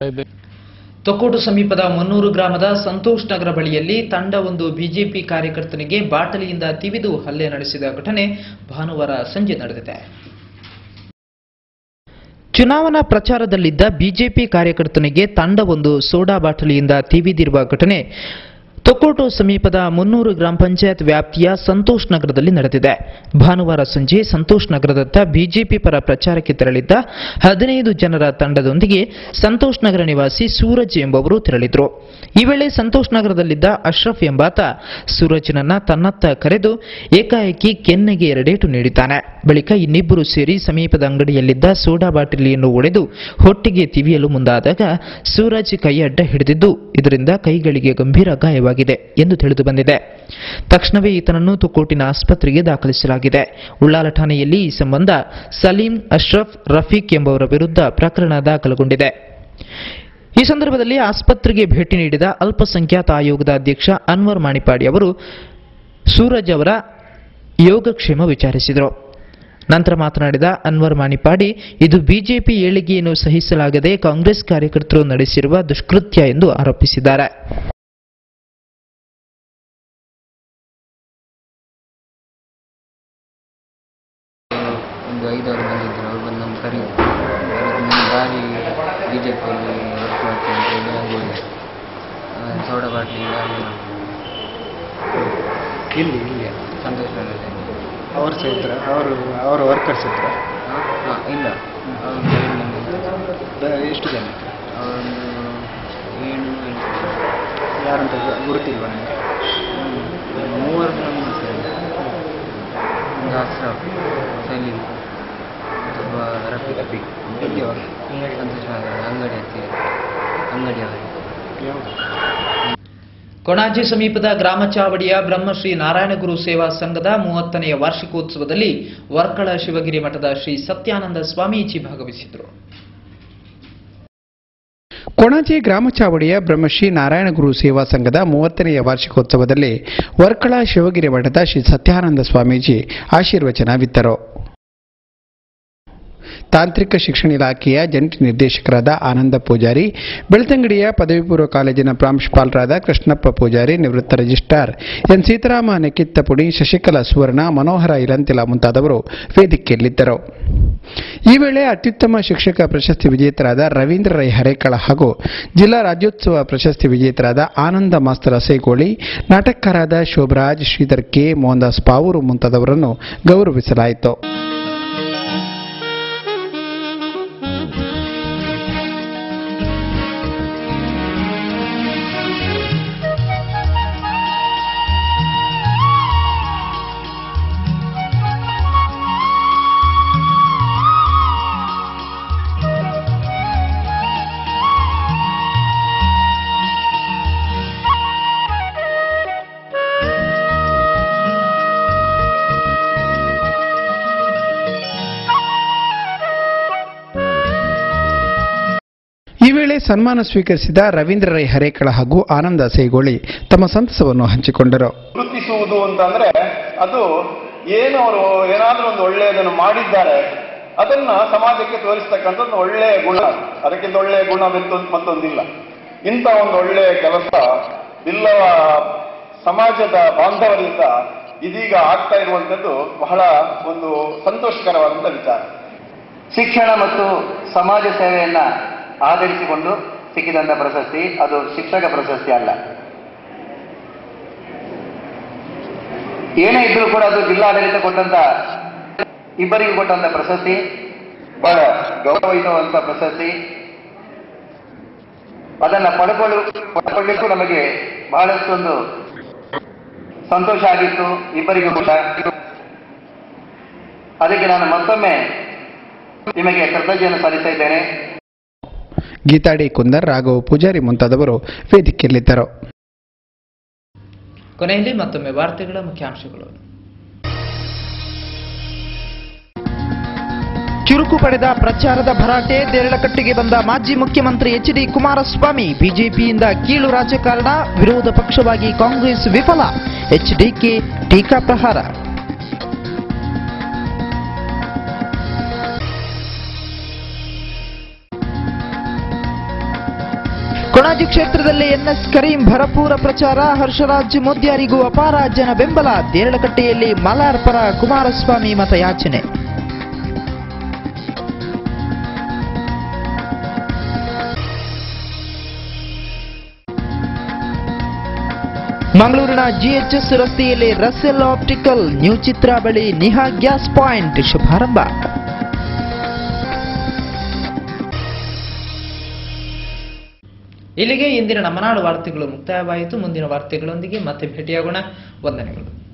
ತೊಕ್ಕೋಟು ಸಮೀಪದ ಮುನ್ನೂರು ಗ್ರಾಮದ ಸಂತೋಷ್ ನಗರ ಬಳಿಯಲ್ಲಿ ತಂಡವೊಂದು ಬಿಜೆಪಿ ಕಾರ್ಯಕರ್ತನಿಗೆ ಬಾಟಲಿಯಿಂದ ತಿವಿದು ಹಲ್ಲೆ ನಡೆಸಿದ ಘಟನೆ ಭಾನುವಾರ ಸಂಜೆ ನಡೆದಿದೆ. ಚುನಾವಣಾ ಪ್ರಚಾರದಲ್ಲಿದ್ದ ಬಿಜೆಪಿ ಕಾರ್ಯಕರ್ತನಿಗೆ ತಂಡವೊಂದು ಸೋಡಾ ಬಾಟಲಿಯಿಂದ ತಿವಿದಿರುವ ಘಟನೆ ತೊಕ್ಕೋಟು ಸಮೀಪದ ಮುನ್ನೂರು ಗ್ರಾಮ ಪಂಚಾಯತ್ ವ್ಯಾಪ್ತಿಯ ಸಂತೋಷ್ ನಗರದಲ್ಲಿ ನಡೆದಿದೆ. ಭಾನುವಾರ ಸಂಜೆ ಸಂತೋಷ್ ನಗರದತ್ತ ಬಿಜೆಪಿ ಪರ ಪ್ರಚಾರಕ್ಕೆ ತೆರಳಿದ್ದ 15 ಜನರ ತಂಡದೊಂದಿಗೆ ಸಂತೋಷ್ ನಗರ ನಿವಾಸಿ ಸೂರಜ್ ಎಂಬುವರು ತೆರಳಿದ್ರು. ಈ ವೇಳೆ ಸಂತೋಷ್ ನಗರದಲ್ಲಿದ್ದ ಅಶ್ರಫ್ ಎಂಬಾತ ಸೂರಜ್ನನ್ನ ತನ್ನತ್ತ ಕರೆದು ಏಕಾಏಕಿ ಕೆನ್ನೆಗೆ 2 ಏಟು ನೀಡಿದ್ದಾನೆ. ಬಳಿಕ ಇನ್ನಿಬ್ಬರು ಸೇರಿ ಸಮೀಪದ ಅಂಗಡಿಯಲ್ಲಿದ್ದ ಸೋಡಾ ಬಾಟಲಿಯನ್ನು ಒಡೆದು ಹೊಟ್ಟೆಗೆ ತಿವಿಯಲು ಮುಂದಾದಾಗ ಸೂರಜ್ ಕೈ ಅಡ್ಡ ಹಿಡಿದಿದ್ದು ಇದರಿಂದ ಕೈಗಳಿಗೆ ಗಂಭೀರ ಗಾಯವಾಗಿದೆ ಎಂದು ತಿಳಿದು ಬಂದಿದೆ. ತಕ್ಷಣವೇ ಈತನನ್ನು ತೊಕ್ಕೋಟಿನ ಆಸ್ಪತ್ರೆಗೆ ದಾಖಲಿಸಲಾಗಿದೆ. ಉಳ್ಳಾಲ ಠಾಣೆಯಲ್ಲಿ ಈ ಸಂಬಂಧ ಸಲೀಂ, ಅಶ್ರಫ್, ರಫೀಕ್ ಎಂಬುವರ ವಿರುದ್ಧ ಪ್ರಕರಣ ದಾಖಲುಗೊಂಡಿದೆ. ಈ ಸಂದರ್ಭದಲ್ಲಿ ಆಸ್ಪತ್ರೆಗೆ ಭೇಟಿ ನೀಡಿದ ಅಲ್ಪಸಂಖ್ಯಾತ ಆಯೋಗದ ಅಧ್ಯಕ್ಷ ಅನ್ವರ್ ಮಾಣಿಪಾಡಿ ಅವರು ಸೂರಜ್ ಅವರ ಯೋಗಕ್ಷೇಮ ವಿಚಾರಿಸಿದರು. ನಂತರ ಮಾತನಾಡಿದ ಅನ್ವರ್ ಮಾಣಿಪಾಡಿ, ಇದು ಬಿಜೆಪಿ ಏಳಿಗೆಯನ್ನು ಸಹಿಸಲಾಗದೆ ಕಾಂಗ್ರೆಸ್ ಕಾರ್ಯಕರ್ತರು ನಡೆಸಿರುವ ದುಷ್ಕೃತ್ಯ ಎಂದು ಆರೋಪಿಸಿದ್ದಾರೆ. ಒಂದು 5-6 ಮಂದಿ ಇದ್ದರು. ಅವ್ರು ಬಂದು ನಮ್ಮ ಕರೀದು ದಾರಿ ಬಿಜೆಪಿಯಲ್ಲಿ ವರ್ಕ್ ಮಾಡ್ತೀನಿ ಅಂತ ಹೇಳಿ ಹೋಗಿ ಸೋಡಾ ಬಾಟ್ಲಿಯಿಂದ ಇಲ್ಲಿ ಸಂತೋಷ ನಗರದಲ್ಲಿ ಅವ್ರ ಸಹಿತ ಅವರ ವರ್ಕರ್ಸ್ ಹತ್ರ ಹಾಂ ಇಲ್ಲ ಅವ್ರು 5 ಮಂದಿ. ಎಷ್ಟು ಜನ? ಅವರೊಂದು 7-8 ಯಾರಂತ ಗುರುತಿಲ್ವ ನಿಮಗೆ? 3 ಮಂದಿ ಸೇರಿ ಒಂದು ಅಶ್ರಫ್, ಸಲೀಂ, ಒಬ್ಬ ರಫೀಕ್ ಎಲ್ಲಿಯವರು? ಸಂತೋಷ ನಗರ ಅಂಗಡಿಯವರು. ಕೊಣಾಜೆ ಸಮೀಪದ ಗ್ರಾಮ ಚಾವಡಿಯ ಬ್ರಹ್ಮಶ್ರೀ ನಾರಾಯಣಗುರು ಸೇವಾ ಸಂಘದ 30ನೇ ವಾರ್ಷಿಕೋತ್ಸವದಲ್ಲಿ ವರ್ಕಳ ಶಿವಗಿರಿ ಮಠದ ಶ್ರೀ ಸತ್ಯಾನಂದ ಸ್ವಾಮೀಜಿ ಭಾಗವಹಿಸಿದರು. ಕೊಣಾಜೆ ಗ್ರಾಮ ಚಾವಡಿಯ ಬ್ರಹ್ಮಶ್ರೀ ನಾರಾಯಣಗುರು ಸೇವಾ ಸಂಘದ 30ನೇ ವಾರ್ಷಿಕೋತ್ಸವದಲ್ಲಿ ವರ್ಕಳ ಶಿವಗಿರಿ ಮಠದ ಶ್ರೀ ಸತ್ಯಾನಂದ ಸ್ವಾಮೀಜಿ ಆಶೀರ್ವಚನವಿತ್ತರು. ತಾಂತ್ರಿಕ ಶಿಕ್ಷಣ ಇಲಾಖೆಯ ಜಂಟಿ ನಿರ್ದೇಶಕರಾದ ಆನಂದ ಪೂಜಾರಿ, ಬೆಳ್ತಂಗಡಿಯ ಪದವಿ ಪೂರ್ವ ಕಾಲೇಜಿನ ಪ್ರಾಂಶುಪಾಲರಾದ ಕೃಷ್ಣಪ್ಪ ಪೂಜಾರಿ, ನಿವೃತ್ತ ರಿಜಿಸ್ಟ್ರಾರ್ ಎನ್ ಸೀತಾರಾಮ ನೆಕ್ಕಿತ್ತಪುಡಿ, ಶಶಿಕಲಾ ಸುವರ್ಣ, ಮನೋಹರ ಇಲಂತಿಲ ಮುಂತಾದವರು ವೇದಿಕೆಯಲ್ಲಿದ್ದರು. ಈ ವೇಳೆ ಅತ್ಯುತ್ತಮ ಶಿಕ್ಷಕ ಪ್ರಶಸ್ತಿ ವಿಜೇತರಾದ ರವೀಂದ್ರ ರೈ ಹರೇಕಳ ಹಾಗೂ ಜಿಲ್ಲಾ ರಾಜ್ಯೋತ್ಸವ ಪ್ರಶಸ್ತಿ ವಿಜೇತರಾದ ಆನಂದ ಮಾಸ್ತರ ಸೇಗೋಳಿ, ನಾಟಕಕಾರರಾದ ಶೋಭರಾಜ್, ಶ್ರೀಧರ್ ಕೆ, ಮೋಹನ್ದಾಸ್ ಪಾವೂರು ಮುಂತಾದವರನ್ನು ಗೌರವಿಸಲಾಯಿತು. ಈ ವೇಳೆ ಸನ್ಮಾನ ಸ್ವೀಕರಿಸಿದ ರವೀಂದ್ರ ರೈ ಹರೇಕಳ ಹಾಗೂ ಆನಂದ ಸೇಗೋಳಿ ತಮ್ಮ ಸಂತಸವನ್ನು ಹಂಚಿಕೊಂಡರು. ಗುರುತಿಸುವುದು ಅಂತಂದ್ರೆ ಅದು ಏನು ಅವರು ಏನಾದ್ರೂ ಒಂದು ಒಳ್ಳೆಯದನ್ನು ಮಾಡಿದ್ದಾರೆ ಅದನ್ನ ಸಮಾಜಕ್ಕೆ ತೋರಿಸ್ತಕ್ಕಂಥದ್ದು ಒಳ್ಳೆಯ ಗುಣ. ಅದಕ್ಕಿಂತ ಒಳ್ಳೆಯ ಗುಣ ಮತ್ತೊಂದಿಲ್ಲ. ಇಂಥ ಒಂದು ಒಳ್ಳೆಯ ಕೆಲಸ ಇಲ್ಲವ ಸಮಾಜದ ಬಾಂಧವರಿಂದ ಇದೀಗ ಆಗ್ತಾ ಇರುವಂಥದ್ದು ಬಹಳ ಒಂದು ಸಂತೋಷಕರವಾದಂಥ ವಿಚಾರ. ಶಿಕ್ಷಣ ಮತ್ತು ಸಮಾಜ ಸೇವೆಯನ್ನ ಆಧರಿಸಿಕೊಂಡು ಸಿಕ್ಕಿದಂಥ ಪ್ರಶಸ್ತಿ, ಅದು ಶಿಕ್ಷಕ ಪ್ರಶಸ್ತಿ ಅಲ್ಲ. ಏನೇ ಇದ್ರೂ ಕೂಡ ಅದು ಜಿಲ್ಲಾಡಳಿತ ಕೊಟ್ಟಂತ ಇಬ್ಬರಿಗೂ ಕೊಟ್ಟಂತ ಪ್ರಶಸ್ತಿ, ಬಹಳ ಗೌರವಿಸುವಂತ ಪ್ರಶಸ್ತಿ. ಅದನ್ನ ಪಡ್ಕೊಳ್ಳಿಕ್ಕೂ ನಮಗೆ ಬಹಳಷ್ಟೊಂದು ಸಂತೋಷ ಆಗಿತ್ತು, ಇಬ್ಬರಿಗೂ ಕೂಡ. ಅದಕ್ಕೆ ನಾನು ಮತ್ತೊಮ್ಮೆ ನಿಮಗೆ ಕೃತಜ್ಞತೆಯನ್ನು ಸಲ್ಲಿಸ್ತಾ ಇದ್ದೇನೆ. ಗೀತಾಡಿ ಕುಂದರ್, ರಾಘವ್ ಪೂಜಾರಿ ಮುಂತಾದವರು ವೇದಿಕೆಯಲ್ಲಿದ್ದರು. ಕೊನೆಯಲ್ಲಿ ಮತ್ತೊಮ್ಮೆ ವಾರ್ತೆಗಳ ಮುಖ್ಯಾಂಶಗಳು. ಚುರುಕು ಪಡೆದ ಪ್ರಚಾರದ ಭರಾಟೆ, ದೇರಳಕಟ್ಟಿಗೆ ಬಂದ ಮಾಜಿ ಮುಖ್ಯಮಂತ್ರಿ ಎಚ್.ಡಿ. ಕುಮಾರಸ್ವಾಮಿ, ಬಿಜೆಪಿಯಿಂದ ಕೀಳು ರಾಜಕಾರಣ, ವಿರೋಧ ಪಕ್ಷವಾಗಿ ಕಾಂಗ್ರೆಸ್ ವಿಫಲ, ಎಚ್ಡಿಕೆ ಟೀಕಾ ಪ್ರಹಾರ. ಕೊಣಾಜಿ ಕ್ಷೇತ್ರದಲ್ಲಿ ಎನ್ಎಸ್ ಕರೀಂ ಭರಪೂರ ಪ್ರಚಾರ, ಹರ್ಷರಾಜ್ ಮುದ್ಯಾರಿಗೂ ಅಪಾರ ಜನ ಬೆಂಬಲ. ದೇರಳಕಟ್ಟೆಯಲ್ಲಿ ಮಲಾರ್ ಪರ ಕುಮಾರಸ್ವಾಮಿ ಮತಯಾಚನೆ. ಮಂಗಳೂರಿನ ಜಿಎಚ್ಎಸ್ ರಸ್ತೆಯಲ್ಲಿ ರಸೆಲ್ ಆಪ್ಟಿಕಲ್ ನ್ಯೂ ಚಿತ್ರ ಬಳಿ ನಿಹಾ ಗ್ಯಾಸ್ ಪಾಯಿಂಟ್ ಶುಭಾರಂಭ. ಇಲ್ಲಿಗೆ ಇಂದಿನ ನಮ್ಮ ನಾಡು ವಾರ್ತೆಗಳು ಮುಕ್ತಾಯವಾಯಿತು. ಮುಂದಿನ ವಾರ್ತೆಗಳೊಂದಿಗೆ ಮತ್ತೆ ಭೇಟಿಯಾಗೋಣ. ವಂದನೆಗಳು.